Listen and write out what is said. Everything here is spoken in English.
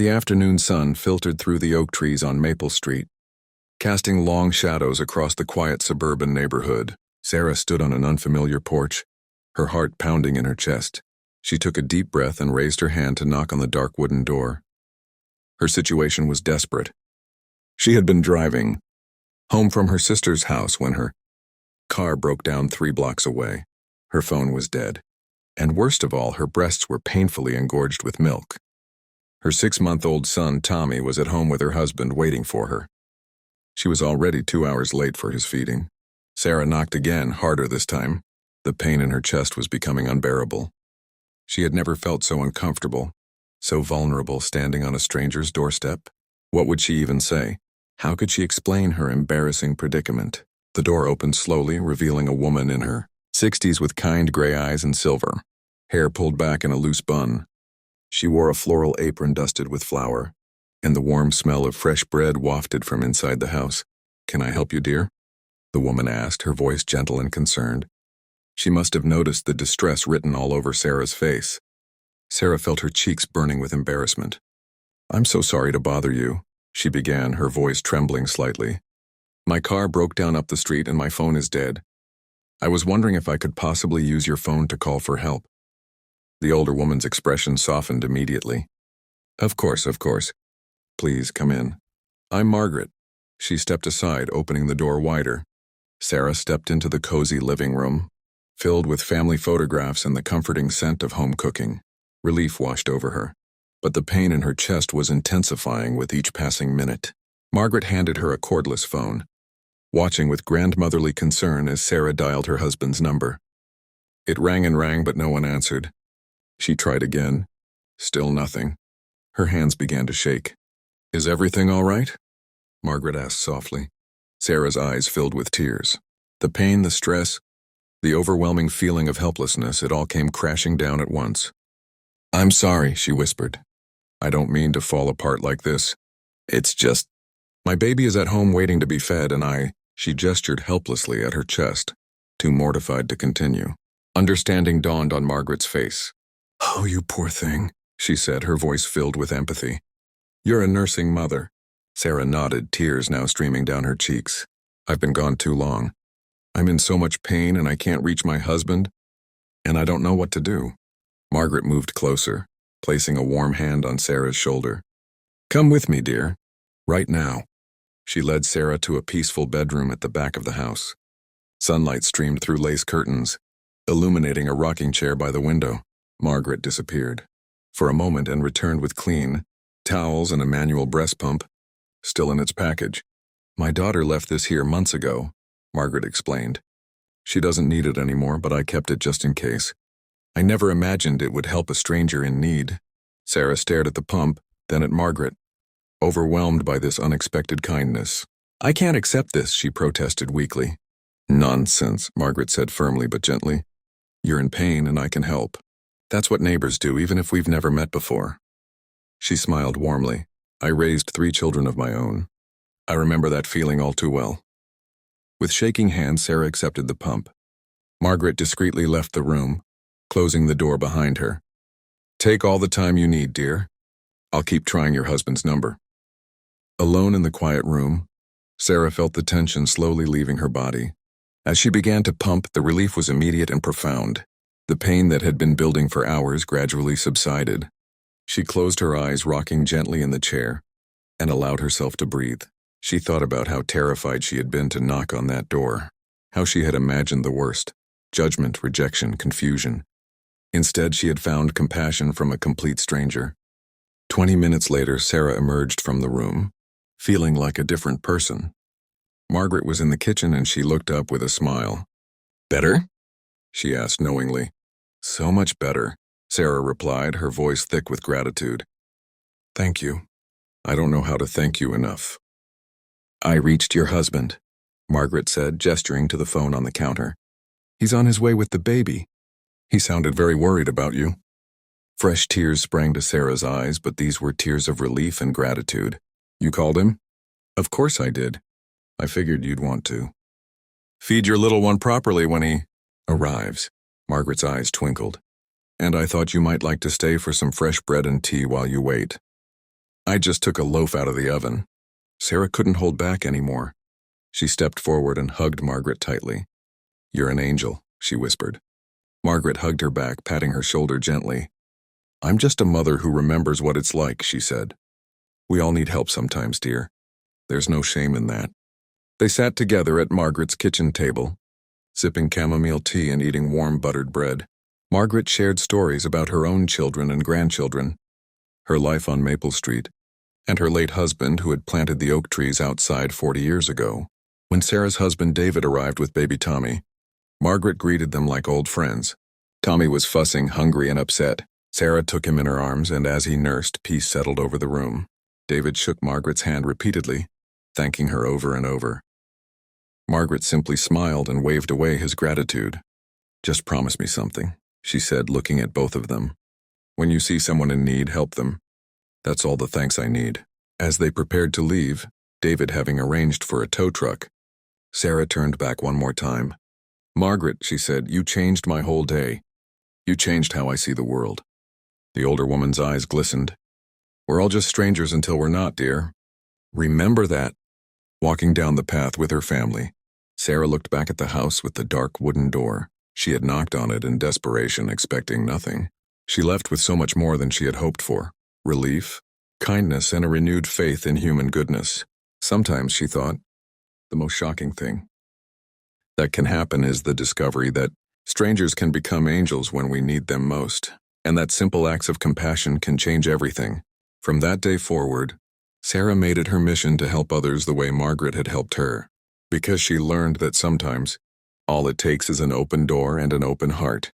The afternoon sun filtered through the oak trees on Maple Street, casting long shadows across the quiet suburban neighborhood. Sarah stood on an unfamiliar porch, her heart pounding in her chest. She took a deep breath and raised her hand to knock on the dark wooden door. Her situation was desperate. She had been driving home from her sister's house when her car broke down 3 blocks away. Her phone was dead, and worst of all, her breasts were painfully engorged with milk. Her 6-month-old son, Tommy, was at home with her husband waiting for her. She was already 2 hours late for his feeding. Sarah knocked again, harder this time. The pain in her chest was becoming unbearable. She had never felt so uncomfortable, so vulnerable standing on a stranger's doorstep. What would she even say? How could she explain her embarrassing predicament? The door opened slowly, revealing a woman in her 60s with kind gray eyes and silver hair pulled back in a loose bun. She wore a floral apron dusted with flour, and the warm smell of fresh bread wafted from inside the house. "Can I help you, dear?" the woman asked, her voice gentle and concerned. She must have noticed the distress written all over Sarah's face. Sarah felt her cheeks burning with embarrassment. "I'm so sorry to bother you," she began, her voice trembling slightly. "My car broke down up the street and my phone is dead. I was wondering if I could possibly use your phone to call for help." The older woman's expression softened immediately. Of course. Please, come in. I'm Margaret." She stepped aside, opening the door wider. Sarah stepped into the cozy living room, filled with family photographs and the comforting scent of home cooking. Relief washed over her, but the pain in her chest was intensifying with each passing minute. Margaret handed her a cordless phone, watching with grandmotherly concern as Sarah dialed her husband's number. It rang and rang, but no one answered. She tried again. Still nothing. Her hands began to shake. "Is everything all right?" Margaret asked softly. Sarah's eyes filled with tears. The pain, the stress, the overwhelming feeling of helplessness, it all came crashing down at once. "I'm sorry," she whispered. "I don't mean to fall apart like this. It's just, my baby is at home waiting to be fed and she gestured helplessly at her chest, too mortified to continue. Understanding dawned on Margaret's face. "Oh, you poor thing," she said, her voice filled with empathy. "You're a nursing mother." Sarah nodded, tears now streaming down her cheeks. "I've been gone too long. I'm in so much pain and I can't reach my husband, and I don't know what to do." Margaret moved closer, placing a warm hand on Sarah's shoulder. "Come with me, dear. Right now." She led Sarah to a peaceful bedroom at the back of the house. Sunlight streamed through lace curtains, illuminating a rocking chair by the window. Margaret disappeared for a moment and returned with clean towels and a manual breast pump, still in its package. "My daughter left this here months ago," Margaret explained. "She doesn't need it anymore, but I kept it just in case. I never imagined it would help a stranger in need." Sarah stared at the pump, then at Margaret, overwhelmed by this unexpected kindness. "I can't accept this," she protested weakly. "Nonsense," Margaret said firmly but gently. "You're in pain and I can help. That's what neighbors do, even if we've never met before." She smiled warmly. "I raised 3 children of my own. I remember that feeling all too well." With shaking hands, Sarah accepted the pump. Margaret discreetly left the room, closing the door behind her. "Take all the time you need, dear. I'll keep trying your husband's number." Alone in the quiet room, Sarah felt the tension slowly leaving her body. As she began to pump, the relief was immediate and profound. The pain that had been building for hours gradually subsided. She closed her eyes, rocking gently in the chair, and allowed herself to breathe. She thought about how terrified she had been to knock on that door, how she had imagined the worst: judgment, rejection, confusion. Instead, she had found compassion from a complete stranger. 20 minutes later, Sarah emerged from the room, feeling like a different person. Margaret was in the kitchen and she looked up with a smile. "Better?" she asked knowingly. "So much better," Sarah replied, her voice thick with gratitude. "Thank you. I don't know how to thank you enough." "I reached your husband," Margaret said, gesturing to the phone on the counter. "He's on his way with the baby. He sounded very worried about you." Fresh tears sprang to Sarah's eyes, but these were tears of relief and gratitude. "You called him?" "Of course I did. I figured you'd want to." "Feed your little one properly when he arrives." Margaret's eyes twinkled. "And I thought you might like to stay for some fresh bread and tea while you wait." I just took a loaf out of the oven. Sarah couldn't hold back anymore. She stepped forward and hugged Margaret tightly. "You're an angel," she whispered. Margaret hugged her back, patting her shoulder gently. "I'm just a mother who remembers what it's like," she said. "We all need help sometimes, dear. There's no shame in that." They sat together at Margaret's kitchen table, sipping chamomile tea and eating warm buttered bread. Margaret shared stories about her own children and grandchildren, her life on Maple Street, and her late husband who had planted the oak trees outside 40 years ago. When Sarah's husband David arrived with baby Tommy, Margaret greeted them like old friends. Tommy was fussing, hungry, and upset. Sarah took him in her arms, and as he nursed, peace settled over the room. David shook Margaret's hand repeatedly, thanking her over and over. Margaret simply smiled and waved away his gratitude. "Just promise me something," she said, looking at both of them. "When you see someone in need, help them. That's all the thanks I need." As they prepared to leave, David having arranged for a tow truck, Sarah turned back one more time. "Margaret," she said, "you changed my whole day. You changed how I see the world." The older woman's eyes glistened. "We're all just strangers until we're not, dear. Remember that." Walking down the path with her family, Sarah looked back at the house with the dark wooden door. She had knocked on it in desperation, expecting nothing. She left with so much more than she had hoped for: relief, kindness, and a renewed faith in human goodness. Sometimes, she thought, the most shocking thing that can happen is the discovery that strangers can become angels when we need them most, and that simple acts of compassion can change everything. From that day forward, Sarah made it her mission to help others the way Margaret had helped her, because she learned that sometimes all it takes is an open door and an open heart.